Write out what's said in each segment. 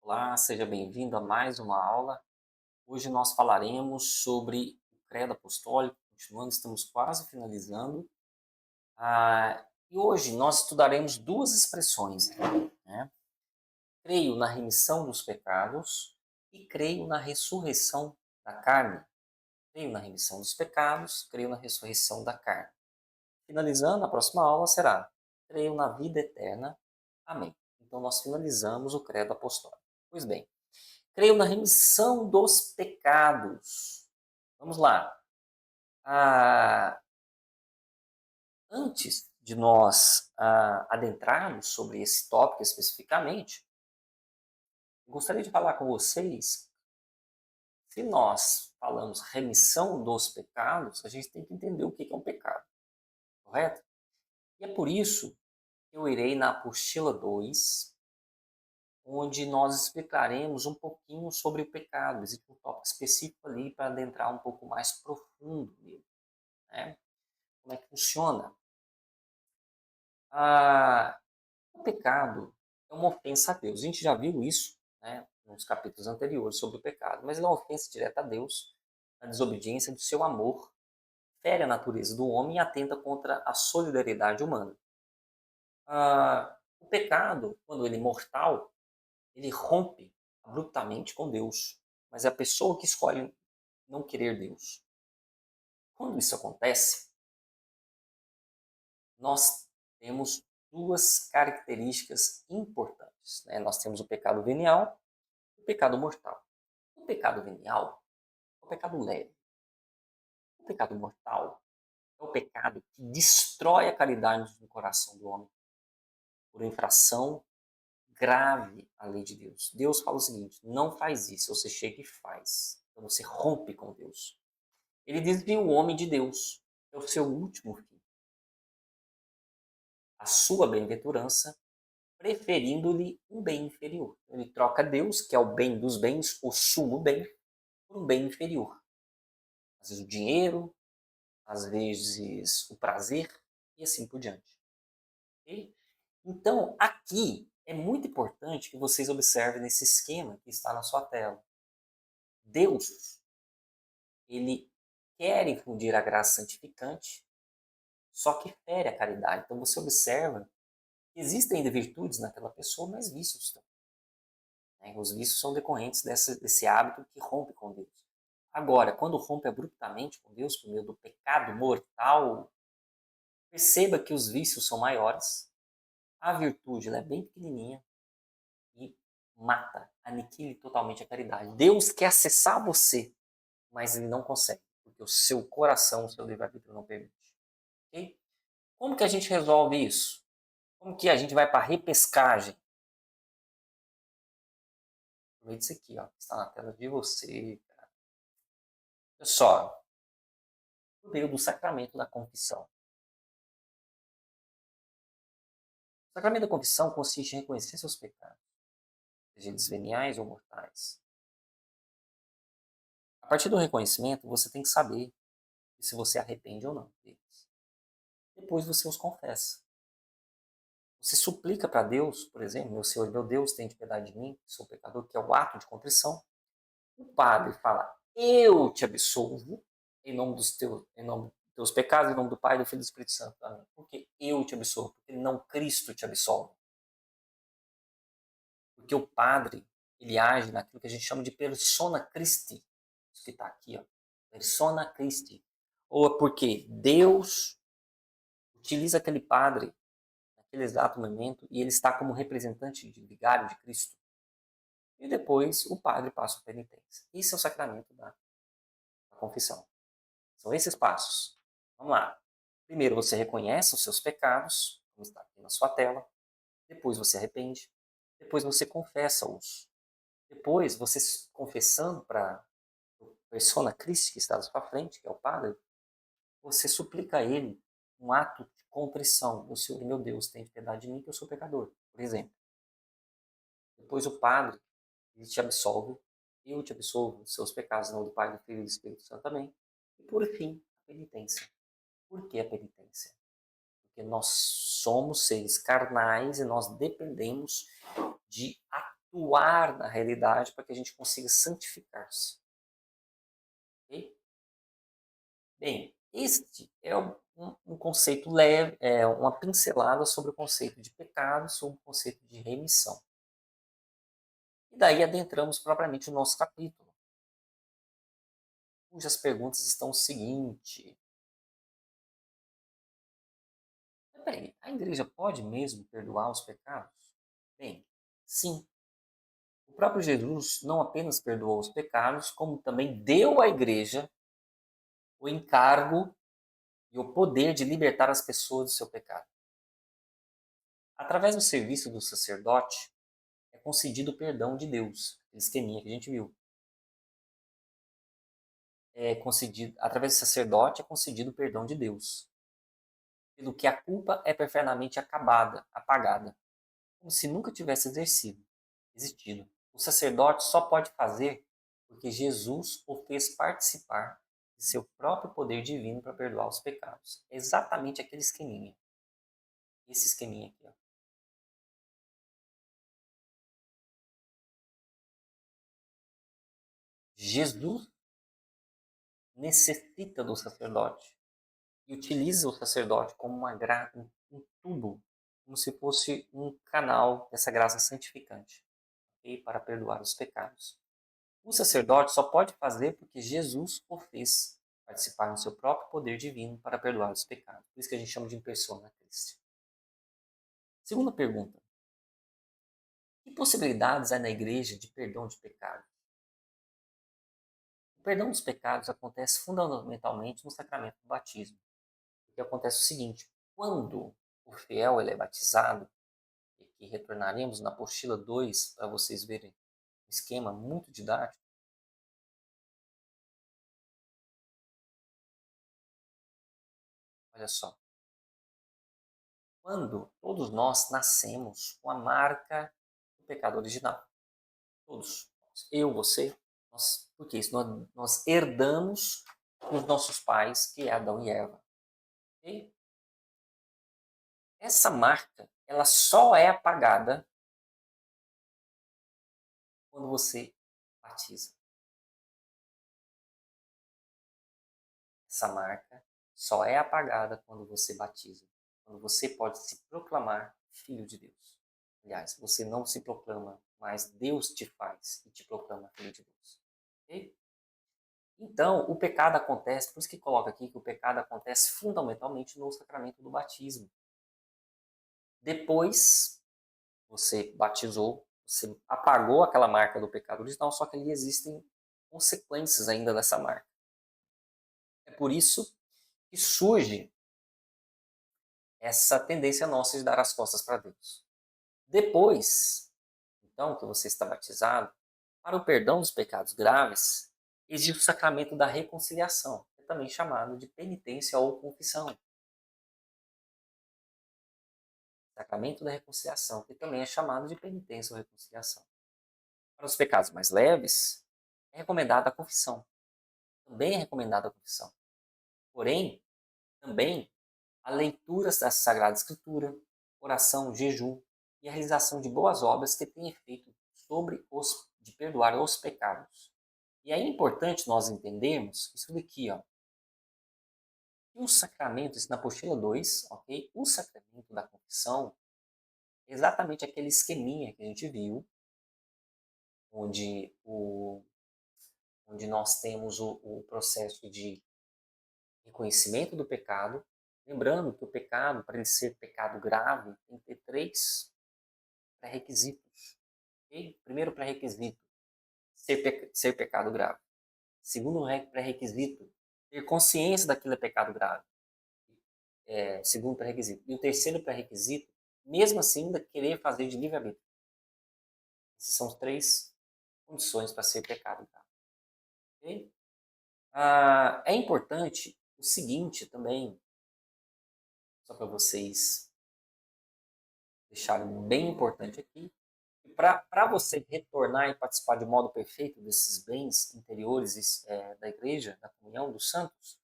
Olá, seja bem-vindo a mais uma aula. Hoje nós falaremos sobre o credo apostólico, continuando, estamos quase finalizando. E hoje nós estudaremos duas expressões, né? Creio na remissão dos pecados e creio na ressurreição da carne. Creio na remissão dos pecados, creio na ressurreição da carne. Finalizando, a próxima aula será creio na vida eterna. Amém. Então nós finalizamos o credo apostólico. Pois bem, creio na remissão dos pecados. Vamos lá. Ah, Antes de nós adentrarmos sobre esse tópico especificamente, gostaria de falar com vocês, se nós falamos remissão dos pecados, a gente tem que entender o que é um pecado, correto? E é por isso que eu irei na apostila 2, onde nós explicaremos um pouquinho sobre o pecado. Existe um tópico específico ali para adentrar um pouco mais profundo nele, né? Como é que funciona? Ah, o pecado é uma ofensa a Deus. A gente já viu isso, né, nos capítulos anteriores sobre o pecado, mas ele é uma ofensa direta a Deus, a desobediência do seu amor, fere a natureza do homem e atenta contra a solidariedade humana. O pecado, quando ele é mortal, ele rompe abruptamente com Deus, mas é a pessoa que escolhe não querer Deus. Quando isso acontece, nós temos duas características importantes, né? Nós temos o pecado venial e o pecado mortal. O pecado venial é o pecado leve. O pecado mortal é o pecado que destrói a caridade no coração do homem por infração grave à lei de Deus. Deus fala o seguinte: não faz isso, você chega e faz. Então você rompe com Deus. Ele desvia o homem de Deus. É o seu último fim. A sua bem-aventurança, preferindo-lhe um bem inferior. Ele troca Deus, que é o bem dos bens, o sumo bem, por um bem inferior. Às vezes o dinheiro, às vezes o prazer e assim por diante. Okay? Então, aqui é muito importante que vocês observem nesse esquema que está na sua tela. Deus, ele quer infundir a graça santificante, só que fere a caridade. Então você observa que existem ainda virtudes naquela pessoa, mas vícios também. Né? Os vícios são decorrentes desse hábito que rompe com Deus. Agora, quando rompe abruptamente com Deus, por meio do pecado mortal, perceba que os vícios são maiores, a virtude ela é bem pequenininha e mata, aniquile totalmente a caridade. Deus quer acessar você, mas ele não consegue, porque o seu coração, o seu livre-arbítrio não permite. Okay? Como que a gente resolve isso? Como que a gente vai para a repescagem? Aproveita isso aqui, ó, que está na tela de você. Cara. Olha só, por meio do sacramento da confissão. O sacramento da confissão consiste em reconhecer seus pecados, sejam eles veniais ou mortais. A partir do reconhecimento, você tem que saber se você arrepende ou não deles. Depois você os confessa. Você suplica para Deus, por exemplo, meu Senhor e meu Deus, tenha piedade de mim, sou pecador, que é o ato de contrição. O padre fala, eu te absolvo em nome em nome dos teus pecados, em nome do Pai, do Filho e do Espírito Santo. Amém. Porque eu te absolvo, porque não Cristo te absolve. Porque o padre, ele age naquilo que a gente chama de persona Christi. Isso que está aqui, ó. Persona Christi. Ou é porque Deus utiliza aquele padre naquele exato momento e ele está como representante de vigário de Cristo. E depois o padre passa a penitência. Isso é o sacramento da confissão. São esses passos. Vamos lá. Primeiro você reconhece os seus pecados, como está aqui na sua tela. Depois você arrepende. Depois você confessa-os. Depois, você confessando para a persona Christi que está à sua frente, que é o Padre, você suplica a ele um ato de contrição. O Senhor, meu Deus, tem piedade de mim que eu sou pecador, por exemplo. Depois o Padre, ele te absolve, eu te absolvo dos seus pecados, não do Pai, do Filho e do Espírito Santo também. E por fim, a penitência. Por que a penitência? Porque nós somos seres carnais e nós dependemos de atuar na realidade para que a gente consiga santificar-se. Ok? Bem, este é um conceito leve, uma pincelada sobre o conceito de pecado, sobre o conceito de remissão. E daí adentramos propriamente o nosso capítulo, cujas perguntas estão o seguinte: mas peraí, a igreja pode mesmo perdoar os pecados? Bem, sim. O próprio Jesus não apenas perdoou os pecados, como também deu à igreja o encargo e o poder de libertar as pessoas do seu pecado. Através do serviço do sacerdote, é concedido o perdão de Deus, aquele esqueminha que a gente viu. Através do sacerdote é concedido o perdão de Deus, pelo que a culpa é perfeitamente apagada, como se nunca tivesse existido. O sacerdote só pode fazer porque Jesus o fez participar de seu próprio poder divino para perdoar os pecados. É exatamente aquele esqueminha. Esse esqueminha aqui, ó. Jesus necessita do sacerdote e utiliza o sacerdote como um tubo, como se fosse um canal dessa graça santificante, okay? Para perdoar os pecados. O sacerdote só pode fazer porque Jesus o fez participar no seu próprio poder divino para perdoar os pecados. Por isso que a gente chama de persona Christi. Segunda pergunta: que possibilidades há na igreja de perdão de pecados? O perdão dos pecados acontece fundamentalmente no sacramento do batismo. Porque acontece o seguinte: quando o fiel ele é batizado, e que retornaremos na apostila 2 para vocês verem um esquema muito didático, olha só. Quando todos nós nascemos com a marca do pecado original. Todos. Eu, você, nós, porque isso nós herdamos dos nossos pais, que é Adão e Eva. E essa marca, ela só é apagada quando você batiza. Essa marca só é apagada quando você batiza. Quando você pode se proclamar filho de Deus. Aliás, você não se proclama, mas Deus te faz e te proclama filho de Deus. Ok? Então, o pecado acontece, por isso que coloca aqui que o pecado acontece fundamentalmente no sacramento do batismo. Depois, você batizou, você apagou aquela marca do pecado original, só que ali existem consequências ainda dessa marca. É por isso que surge essa tendência nossa de dar as costas para Deus. Depois, então, que você está batizado, para o perdão dos pecados graves, existe o sacramento da reconciliação, que é também chamado de penitência ou confissão. Sacramento da reconciliação, que também é chamado de penitência ou reconciliação. Para os pecados mais leves, é recomendada a confissão. Também é recomendada a confissão. Porém, também a leitura da Sagrada Escritura, oração, jejum e a realização de boas obras que têm efeito de perdoar os pecados. E aí é importante nós entendermos isso daqui, ó. E o sacramento, isso na apostila 2, ok? O sacramento da confissão é exatamente aquele esqueminha que a gente viu, onde, onde nós temos o processo de reconhecimento do pecado. Lembrando que o pecado, para ele ser pecado grave, tem que ter três pré-requisitos. Okay? Primeiro pré-requisito, ser pecado grave. Segundo pré-requisito, ter consciência daquilo é pecado grave. Segundo pré-requisito. E o terceiro pré-requisito, mesmo assim, ainda querer fazer de livre-arbítrio. Essas são as três condições para ser pecado grave. Okay? É importante o seguinte também, só para vocês deixarem bem importante aqui, para você retornar e participar de modo perfeito desses bens interiores da igreja, da comunhão dos santos,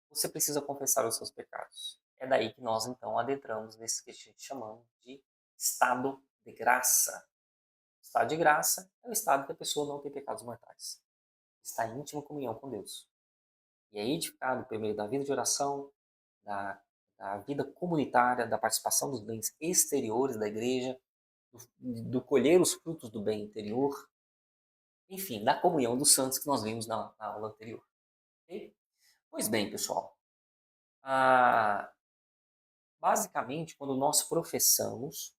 você precisa confessar os seus pecados. É daí que nós, então, adentramos nesse que a gente chamamos de estado de graça. estado de graça é o estado que a pessoa não tem pecados mortais. Está em íntima comunhão com Deus. E é edificado por meio da vida de oração, da, da vida comunitária, da participação dos bens exteriores da igreja, do colher os frutos do bem interior, enfim, da comunhão dos santos que nós vimos na aula anterior. Okay? Pois bem, pessoal, basicamente, quando nós professamos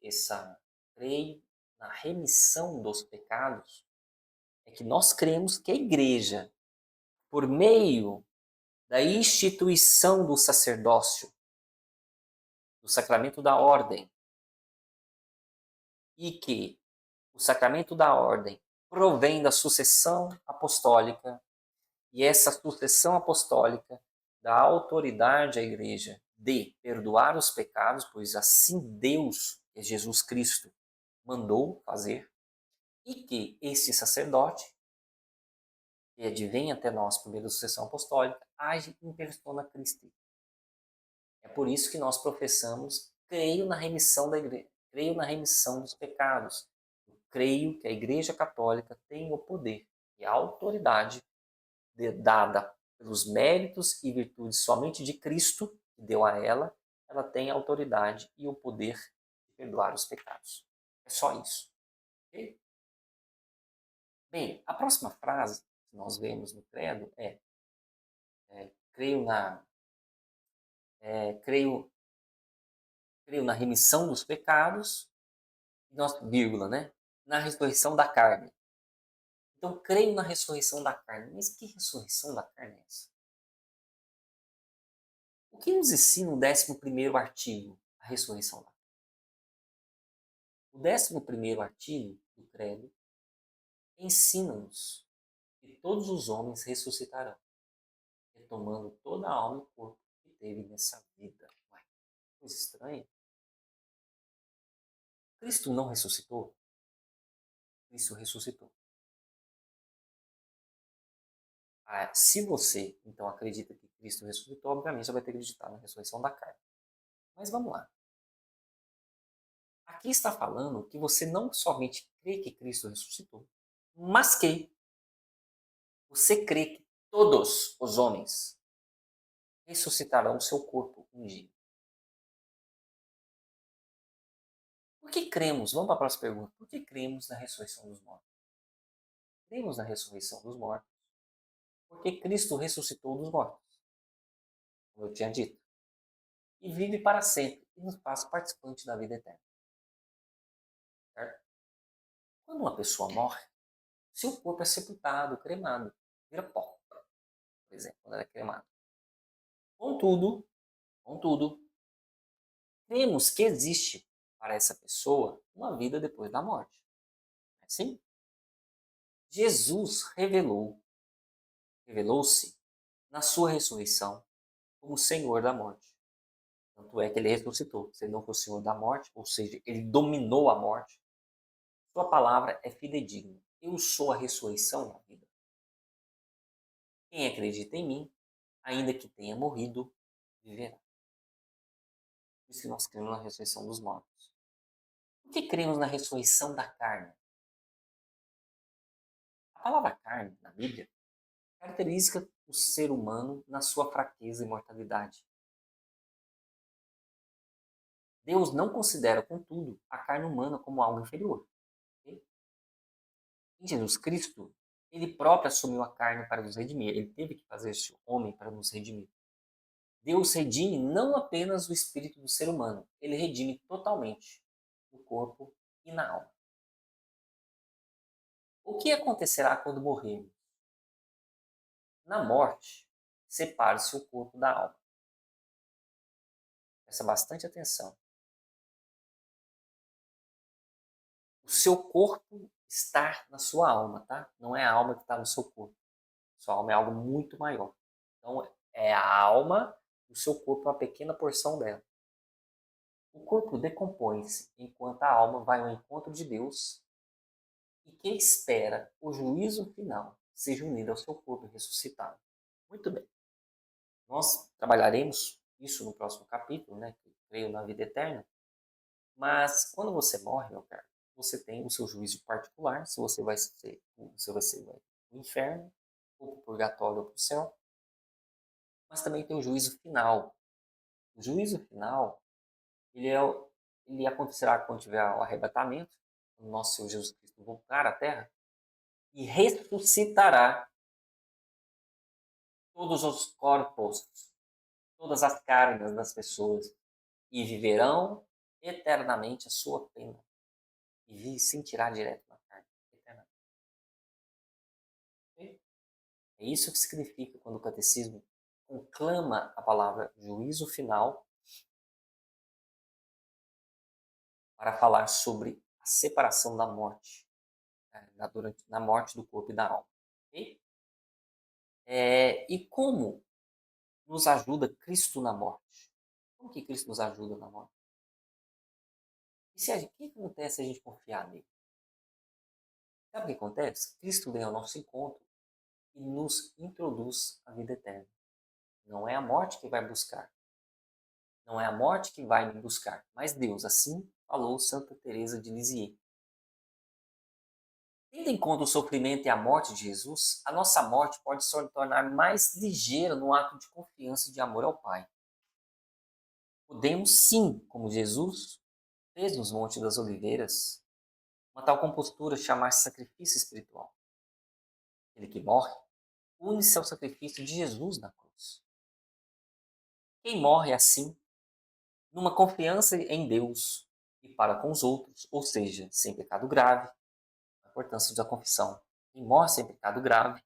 essa creio na remissão dos pecados, é que nós cremos que a igreja, por meio da instituição do sacerdócio, do sacramento da ordem, e que o sacramento da ordem provém da sucessão apostólica, e essa sucessão apostólica dá autoridade à igreja de perdoar os pecados, pois assim Deus, que é Jesus Cristo, mandou fazer, e que este sacerdote, que advém até nós por meio da sucessão apostólica, age in persona Christi. É por isso que nós professamos, creio na remissão da igreja, creio na remissão dos pecados. Eu creio que a Igreja Católica tem o poder e a autoridade dada pelos méritos e virtudes somente de Cristo, que deu a ela tem a autoridade e o poder de perdoar os pecados. É só isso. Okay? Bem, a próxima frase que nós vemos no credo creio na creio na remissão dos pecados, vírgula, né? Na ressurreição da carne. Então, creio na ressurreição da carne. Mas que ressurreição da carne é essa? O que nos ensina o 11º artigo, a ressurreição da carne? O 11º artigo do credo ensina-nos que todos os homens ressuscitarão, retomando toda a alma e corpo que teve nessa vida. Ué, coisa estranha. Cristo não ressuscitou? Cristo ressuscitou. Se você, então, acredita que Cristo ressuscitou, obviamente você vai ter que acreditar na ressurreição da carne. Mas vamos lá. Aqui está falando que você não somente crê que Cristo ressuscitou, mas que você crê que todos os homens ressuscitarão o seu corpo um dia. Por que cremos? Vamos para a próxima pergunta. Por que cremos na ressurreição dos mortos? Cremos na ressurreição dos mortos porque Cristo ressuscitou dos mortos, como eu tinha dito, e vive para sempre e nos faz participante da vida eterna. Certo? Quando uma pessoa morre, seu corpo é sepultado, cremado, vira pó, por exemplo, quando ela é cremada. Contudo, cremos que existe para essa pessoa uma vida depois da morte. Sim? Jesus revelou-se na sua ressurreição como Senhor da morte. Tanto é que ele ressuscitou. Se ele não fosse Senhor da morte, ou seja, ele dominou a morte, sua palavra é fidedigna. Eu sou a ressurreição e a vida. Quem acredita em mim, ainda que tenha morrido, viverá. Por isso que nós cremos na ressurreição dos mortos. Por que cremos na ressurreição da carne? A palavra carne, na Bíblia, caracteriza o ser humano na sua fraqueza e mortalidade. Deus não considera, contudo, a carne humana como algo inferior. Okay? Em Jesus Cristo, ele próprio assumiu a carne para nos redimir. Ele teve que fazer esse homem para nos redimir. Deus redime não apenas o espírito do ser humano, ele redime totalmente o corpo e na alma. O que acontecerá quando morrermos? Na morte, separa-se o corpo da alma. Presta bastante atenção. O seu corpo está na sua alma, tá? Não é a alma que está no seu corpo. Sua alma é algo muito maior. Então, é a alma, o seu corpo é uma pequena porção dela. O corpo decompõe-se enquanto a alma vai ao encontro de Deus e que espera o juízo final seja unido ao seu corpo ressuscitado. Muito bem. Nós trabalharemos isso no próximo capítulo, né? Que creio na vida eterna. Mas quando você morre, meu caro, você tem o seu juízo particular, se você vai ser, se você vai para o inferno, ou para o purgatório ou para o céu, mas também tem o juízo final. O juízo final, ele, é, ele acontecerá quando tiver o arrebatamento, o nosso Senhor Jesus Cristo voltar à Terra, e ressuscitará todos os corpos, todas as carnes das pessoas, e viverão eternamente a sua pena. E sentirá direto na carne, eternamente. É isso que significa quando o catecismo conclama a palavra juízo final para falar sobre a separação da morte, né, na morte do corpo e da alma. Okay? E como nos ajuda Cristo na morte? Como que Cristo nos ajuda na morte? E o que acontece se a gente confiar nele? Sabe o que acontece? Cristo vem ao nosso encontro e nos introduz à vida eterna. Não é a morte que vai buscar. Não é a morte que vai me buscar, mas Deus. Assim falou Santa Teresa de Lisieux. Tendo em conta o sofrimento e a morte de Jesus, a nossa morte pode se tornar mais ligeira no ato de confiança e de amor ao Pai. Podemos sim, como Jesus fez nos Montes das Oliveiras, uma tal compostura chamar-se sacrifício espiritual. Ele que morre, une-se ao sacrifício de Jesus na cruz. Quem morre assim, numa confiança em Deus e para com os outros, ou seja, sem pecado grave, a importância da confissão, quem morre sem pecado grave,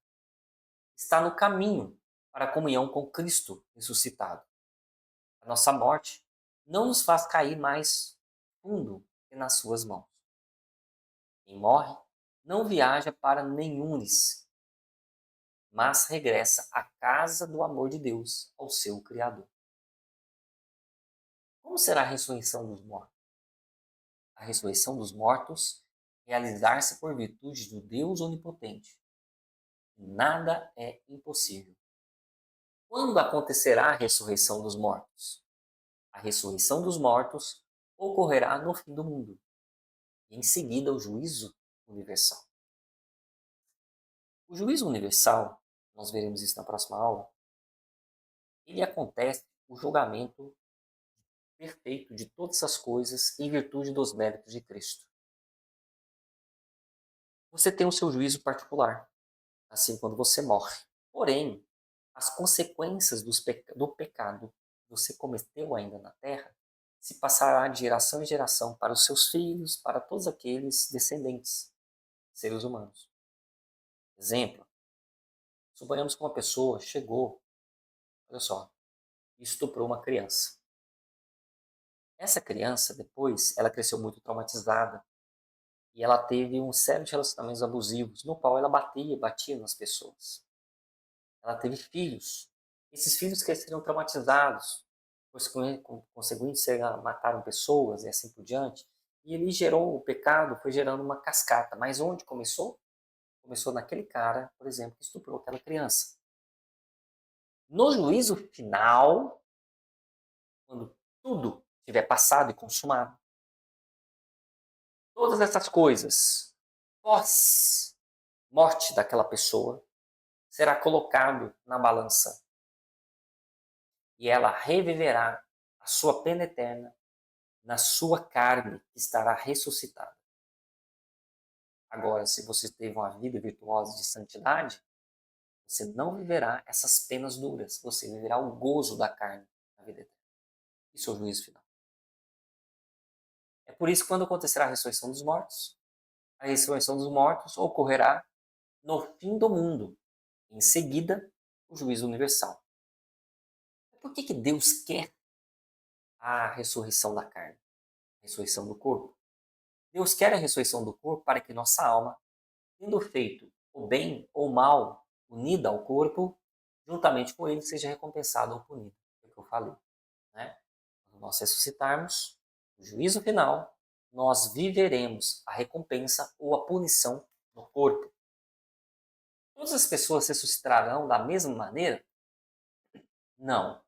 está no caminho para a comunhão com Cristo ressuscitado. A nossa morte não nos faz cair mais fundo que nas suas mãos. Quem morre não viaja para nenhunes, mas regressa à casa do amor de Deus, ao seu Criador. Como será a ressurreição dos mortos? A ressurreição dos mortos realizar-se por virtude do Deus onipotente. Nada é impossível. Quando acontecerá a ressurreição dos mortos? A ressurreição dos mortos ocorrerá no fim do mundo, e em seguida o juízo universal. O juízo universal, nós veremos isso na próxima aula, ele acontece o julgamento perfeito de todas as coisas em virtude dos méritos de Cristo. Você tem o seu juízo particular, assim quando você morre. Porém, as consequências do pecado que você cometeu ainda na terra se passará de geração em geração para os seus filhos, para todos aqueles descendentes, seres humanos. Exemplo, suponhamos que uma pessoa chegou, olha só, e estuprou uma criança. Essa criança, depois, ela cresceu muito traumatizada e ela teve um sério de relacionamentos abusivos, no qual ela batia nas pessoas. Ela teve filhos. Esses filhos cresceram traumatizados, pois consequentemente mataram pessoas e assim por diante. E ele gerou, o pecado foi gerando uma cascata. Mas onde começou? Começou naquele cara, por exemplo, que estuprou aquela criança. No juízo final, quando tudo tiver passado e consumado, todas essas coisas, pós morte daquela pessoa, será colocado na balança e ela reviverá a sua pena eterna na sua carne, que estará ressuscitada. Agora, se você teve uma vida virtuosa de santidade, você não viverá essas penas duras, você viverá o gozo da carne na vida eterna. Isso é o juízo final. É por isso que quando acontecerá a ressurreição dos mortos, a ressurreição dos mortos ocorrerá no fim do mundo. Em seguida, o juízo universal. Por que Deus quer a ressurreição da carne, a ressurreição do corpo? Deus quer a ressurreição do corpo para que nossa alma, tendo feito o bem ou o mal unida ao corpo, juntamente com ele seja recompensada ou punida. É o que eu falei. Né? Quando nós ressuscitarmos, no juízo final, nós viveremos a recompensa ou a punição no corpo. Todas as pessoas ressuscitarão da mesma maneira? Não.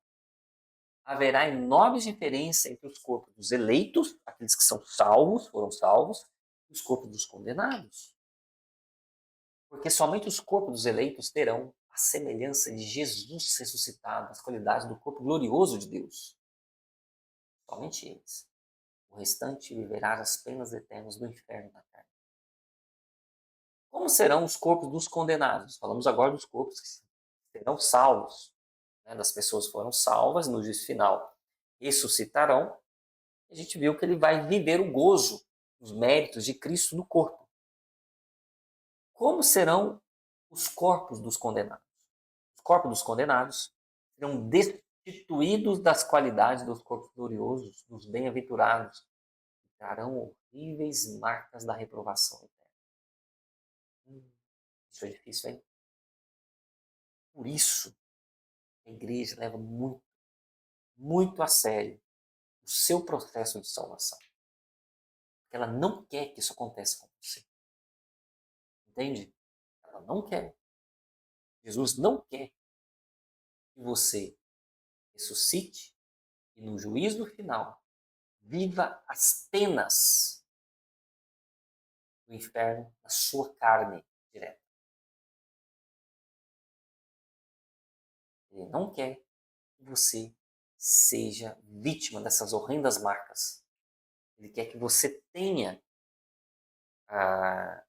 Haverá enorme diferença entre os corpos dos eleitos, aqueles que são salvos, foram salvos, e os corpos dos condenados. Porque somente os corpos dos eleitos terão a semelhança de Jesus ressuscitado, as qualidades do corpo glorioso de Deus. Somente eles. O restante viverá as penas eternas do inferno na carne. Como serão os corpos dos condenados? Falamos agora dos corpos que serão salvos. Né? Das pessoas que foram salvas no juízo final. Ressuscitarão. A gente viu que ele vai viver o gozo, os méritos de Cristo no corpo. Como serão os corpos dos condenados? Os corpos dos condenados serão destituídos das qualidades dos corpos gloriosos, dos bem-aventurados, e trarão horríveis marcas da reprovação eterna. Isso é difícil, hein? Por isso, a igreja leva muito, muito a sério o seu processo de salvação. Porque ela não quer que isso aconteça com você. Entende? Ela não quer. Jesus não quer que você ressuscite e no juízo final viva as penas do inferno na sua carne direta. Ele não quer que você seja vítima dessas horrendas marcas. Ele quer que você tenha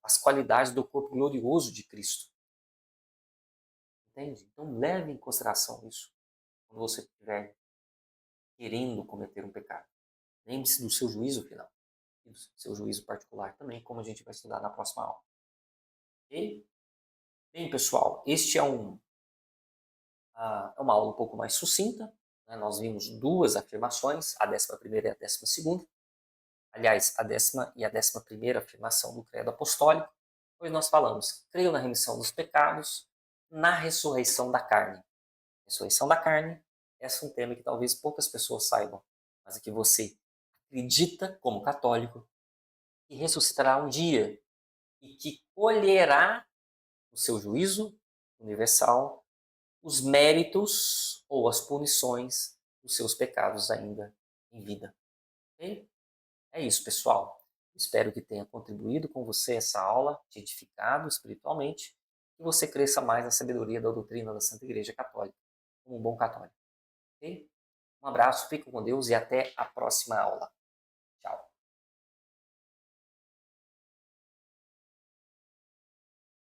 as qualidades do corpo glorioso de Cristo. Entende? Então leve em consideração isso quando você estiver querendo cometer um pecado. Lembre-se do seu juízo final e do seu juízo particular também, como a gente vai estudar na próxima aula. Ok? Bem, pessoal, este é uma aula um pouco mais sucinta. Né? Nós vimos duas afirmações, a 11ª e a 12ª. Aliás, a 10ª e a 11ª afirmação do credo apostólico. Pois nós falamos, creio na remissão dos pecados, na ressurreição da carne. Ressurreição da carne, esse é um tema que talvez poucas pessoas saibam, mas é que você acredita, como católico, que ressuscitará um dia e que colherá o seu juízo universal os méritos ou as punições dos seus pecados ainda em vida. Ok? É isso, pessoal. Espero que tenha contribuído com você essa aula, te edificado espiritualmente, e você cresça mais na sabedoria da doutrina da Santa Igreja Católica, como um bom católico. Ok? Um abraço, fique com Deus e até a próxima aula.